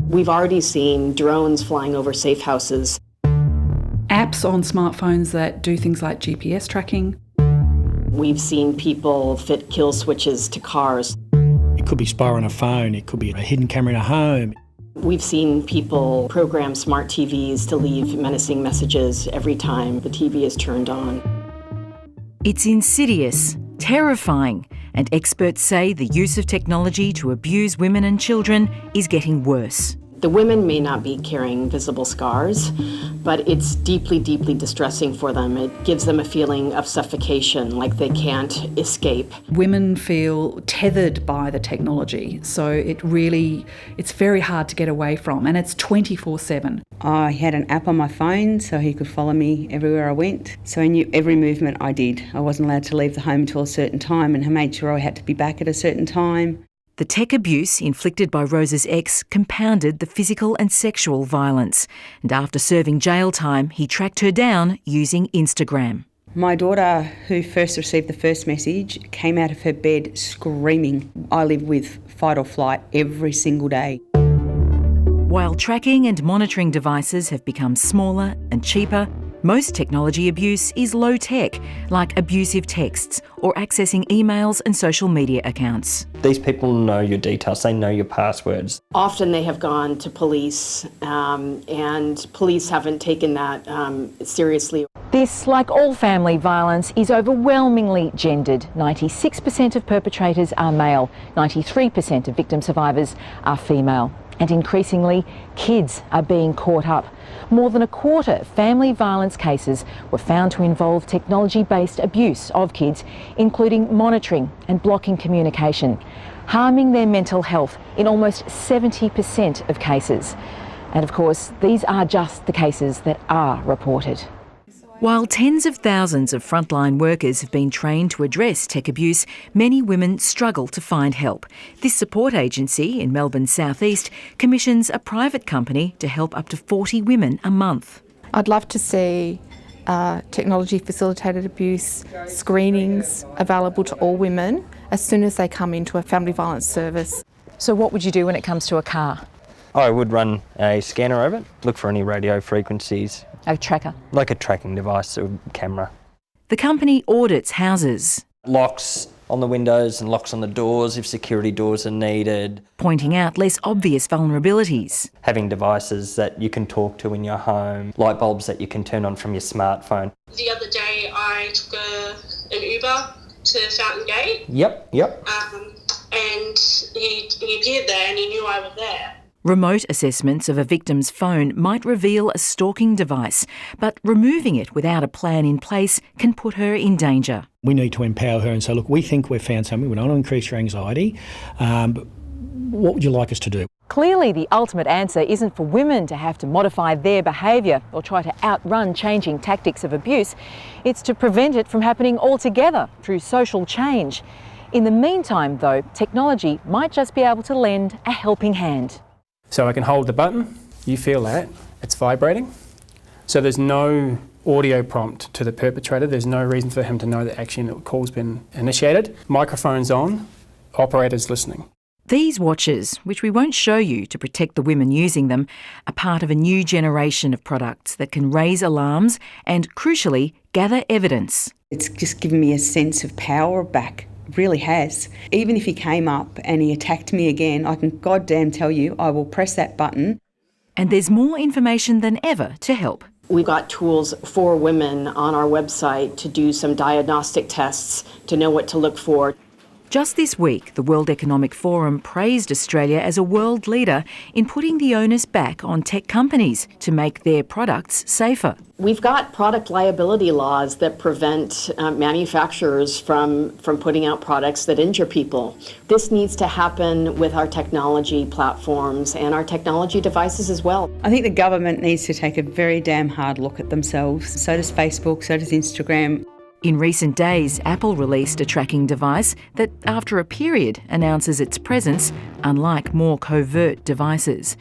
We've already seen drones flying over safe houses. Apps on smartphones that do things like GPS tracking. We've seen people fit kill switches to cars. It could be spy on a phone, it could be a hidden camera in a home. We've seen people program smart TVs to leave menacing messages every time the TV is turned on. It's insidious, terrifying, and experts say the use of technology to abuse women and children is getting worse. The women may not be carrying visible scars, but it's deeply, deeply distressing for them. It gives them a feeling of suffocation, like they can't escape. Women feel tethered by the technology, so it's very hard to get away from, and it's 24/7. I had an app on my phone so he could follow me everywhere I went. So he knew every movement I did. I wasn't allowed to leave the home until a certain time, and he made sure I had to be back at a certain time. The tech abuse inflicted by Rosa's ex compounded the physical and sexual violence. And after serving jail time, he tracked her down using Instagram. My daughter, who first received the first message, came out of her bed screaming. I live with fight or flight every single day. While tracking and monitoring devices have become smaller and cheaper, most technology abuse is low-tech, like abusive texts or accessing emails and social media accounts. These people know your details, they know your passwords. Often they have gone to police, and police haven't taken that seriously. This, like all family violence, is overwhelmingly gendered. 96% of perpetrators are male, 93% of victim survivors are female. And increasingly, kids are being caught up. More than a quarter of family violence cases were found to involve technology-based abuse of kids, including monitoring and blocking communication, harming their mental health in almost 70% of cases. And of course, these are just the cases that are reported. While tens of thousands of frontline workers have been trained to address tech abuse, many women struggle to find help. This support agency in Melbourne's southeast commissions a private company to help up to 40 women a month. I'd love to see technology-facilitated abuse screenings available to all women as soon as they come into a family violence service. So what would you do when it comes to a car? I would run a scanner over it, look for any radio frequencies. A tracker? Like a tracking device or camera. The company audits houses. Locks on the windows and locks on the doors if security doors are needed. Pointing out less obvious vulnerabilities. Having devices that you can talk to in your home, light bulbs that you can turn on from your smartphone. The other day I took an Uber to Fountain Gate. Yep. And he appeared there and he knew I was there. Remote assessments of a victim's phone might reveal a stalking device, but removing it without a plan in place can put her in danger. We need to empower her and say, look, we think we've found something, we don't want to increase your anxiety, but what would you like us to do? Clearly, the ultimate answer isn't for women to have to modify their behaviour or try to outrun changing tactics of abuse. It's to prevent it from happening altogether through social change. In the meantime, though, technology might just be able to lend a helping hand. So I can hold the button, you feel that, it's vibrating. So there's no audio prompt to the perpetrator, there's no reason for him to know that actually a call's been initiated. Microphone's on, operator's listening. These watches, which we won't show you to protect the women using them, are part of a new generation of products that can raise alarms and, crucially, gather evidence. It's just given me a sense of power back. Really has. Even if he came up and he attacked me again, I can goddamn tell you I will press that button. And there's more information than ever to help. We've got tools for women on our website to do some diagnostic tests to know what to look for. Just this week, the World Economic Forum praised Australia as a world leader in putting the onus back on tech companies to make their products safer. We've got product liability laws that prevent manufacturers from putting out products that injure people. This needs to happen with our technology platforms and our technology devices as well. I think the government needs to take a very damn hard look at themselves. So does Facebook, so does Instagram. In recent days, Apple released a tracking device that, after a period, announces its presence, unlike more covert devices.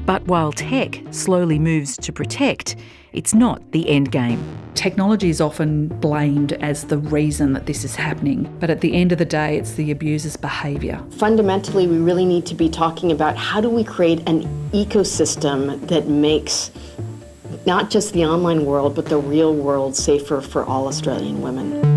But while tech slowly moves to protect, it's not the end game. Technology is often blamed as the reason that this is happening, but at the end of the day, it's the abuser's behaviour. Fundamentally, we really need to be talking about how do we create an ecosystem that makes not just the online world, but the real world safer for all Australian women.